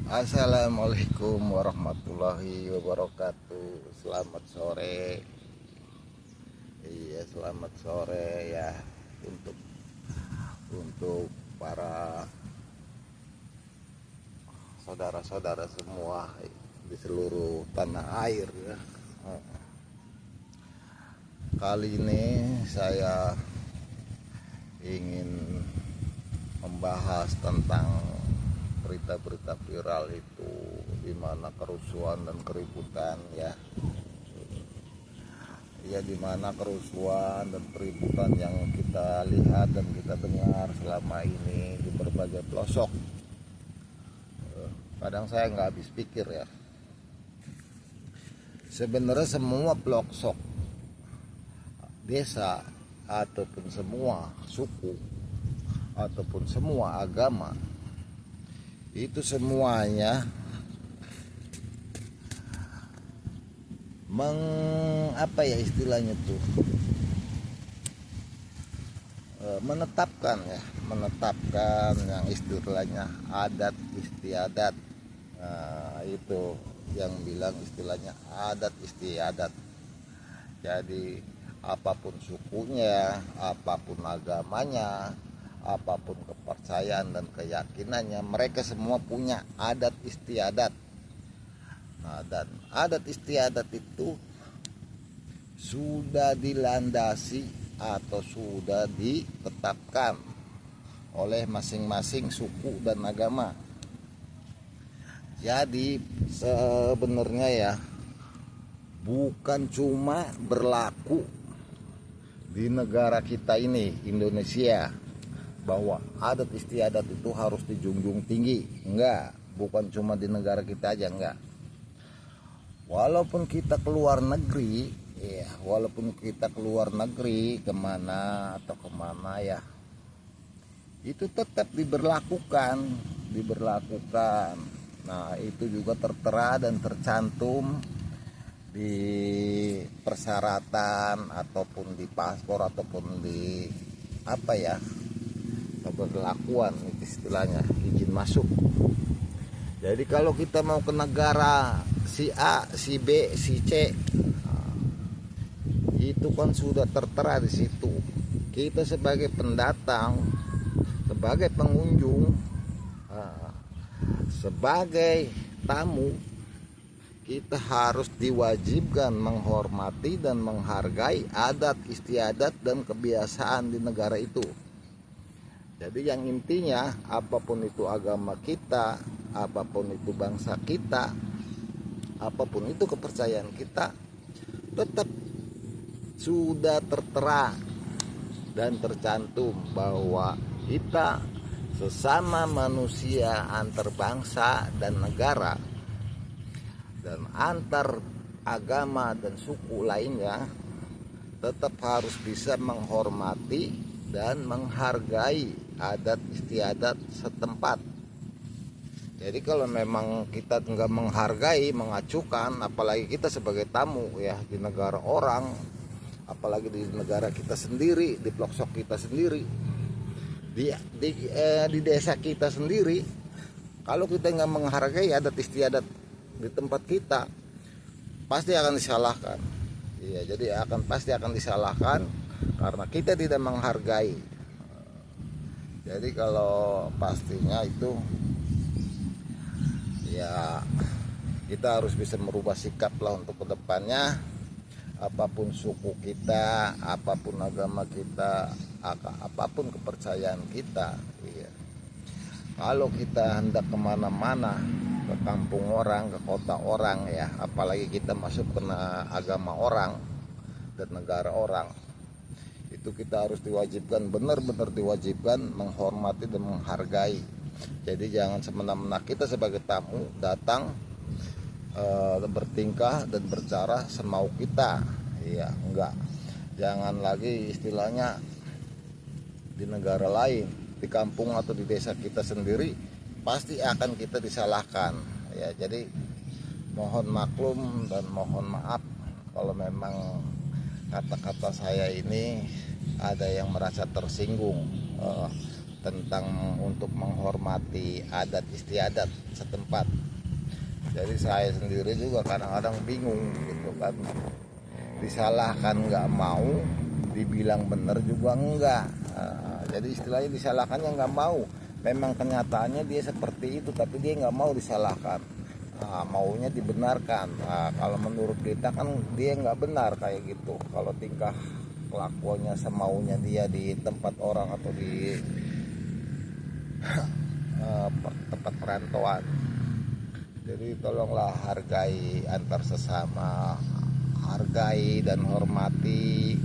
Assalamualaikum warahmatullahi wabarakatuh. Selamat sore. Iya, selamat sore ya untuk para saudara-saudara semua di seluruh tanah air ya. Kali ini saya ingin membahas tentang berita-berita viral itu, di mana kerusuhan dan keributan ya, di mana kerusuhan dan keributan yang kita lihat dan kita dengar selama ini di berbagai pelosok. Kadang saya nggak habis pikir ya, sebenarnya semua pelosok desa ataupun semua suku ataupun semua agama itu semuanya istilahnya tuh menetapkan yang istilahnya adat istiadat. Nah, itu yang bilang istilahnya adat istiadat. Jadi apapun sukunya, apapun agamanya, apapun kepercayaan dan keyakinannya, mereka semua punya adat istiadat. Nah, dan adat istiadat itu sudah dilandasi atau sudah ditetapkan oleh masing-masing suku dan agama. Jadi sebenarnya ya, bukan cuma berlaku di negara kita ini, Indonesia, bahwa adat istiadat itu harus dijunjung tinggi. Enggak, bukan cuma di negara kita aja, enggak. Walaupun kita keluar negeri kemana ya, itu tetap diberlakukan. Nah, itu juga tertera dan tercantum di persyaratan ataupun di paspor ataupun di keberlakuan, itu istilahnya izin masuk. Jadi kalau kita mau ke negara si A, si B, si C, itu kan sudah tertera di situ. Kita sebagai pendatang, sebagai pengunjung, sebagai tamu, kita harus diwajibkan menghormati dan menghargai adat istiadat dan kebiasaan di negara itu. Jadi yang intinya, apapun itu agama kita, apapun itu bangsa kita, apapun itu kepercayaan kita, tetap sudah tertera dan tercantum bahwa kita sesama manusia antar bangsa dan negara dan antar agama dan suku lainnya, tetap harus bisa menghormati dan menghargai adat istiadat setempat. Jadi kalau memang kita nggak menghargai, mengacukan, apalagi kita sebagai tamu ya di negara orang, apalagi di negara kita sendiri, di pelosok kita sendiri, di desa kita sendiri, kalau kita nggak menghargai adat istiadat di tempat kita, pasti akan disalahkan. Iya, jadi pasti akan disalahkan karena kita tidak menghargai. Jadi kalau pastinya itu ya, kita harus bisa merubah sikap lah untuk kedepannya. Apapun suku kita, apapun agama kita, apapun kepercayaan kita, iya. Kalau kita hendak kemana-mana, ke kampung orang, ke kota orang ya, apalagi kita masuk ke agama orang dan negara orang, itu kita harus diwajibkan, benar-benar diwajibkan menghormati dan menghargai. Jadi jangan semena-mena kita sebagai tamu datang bertingkah dan bercara semau kita, iya, enggak. Jangan lagi istilahnya di negara lain, di kampung atau di desa kita sendiri, pasti akan kita disalahkan ya. Jadi mohon maklum dan mohon maaf kalau memang kata-kata saya ini ada yang merasa tersinggung. tentang untuk menghormati adat istiadat setempat. Jadi saya sendiri juga kadang-kadang bingung gitu kan, disalahkan nggak mau, dibilang bener juga enggak. Jadi istilahnya disalahkannya nggak mau, memang kenyataannya dia seperti itu, tapi dia nggak mau disalahkan. Maunya dibenarkan. Kalau menurut kita kan dia nggak benar kayak gitu, kalau tingkah kelakuannya semaunya dia di tempat orang atau di tempat perantauan. Jadi tolonglah hargai antar sesama, hargai dan hormati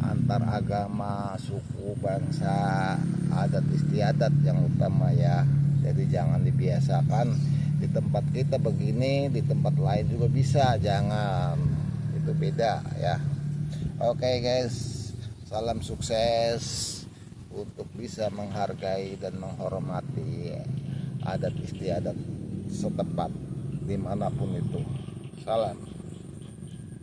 antar agama, suku, bangsa, adat istiadat yang utama ya. Jadi jangan dibiasakan di tempat kita begini, di tempat lain juga bisa, jangan, itu beda ya. Oke guys, salam sukses untuk bisa menghargai dan menghormati adat istiadat setempat dimanapun itu. Salam.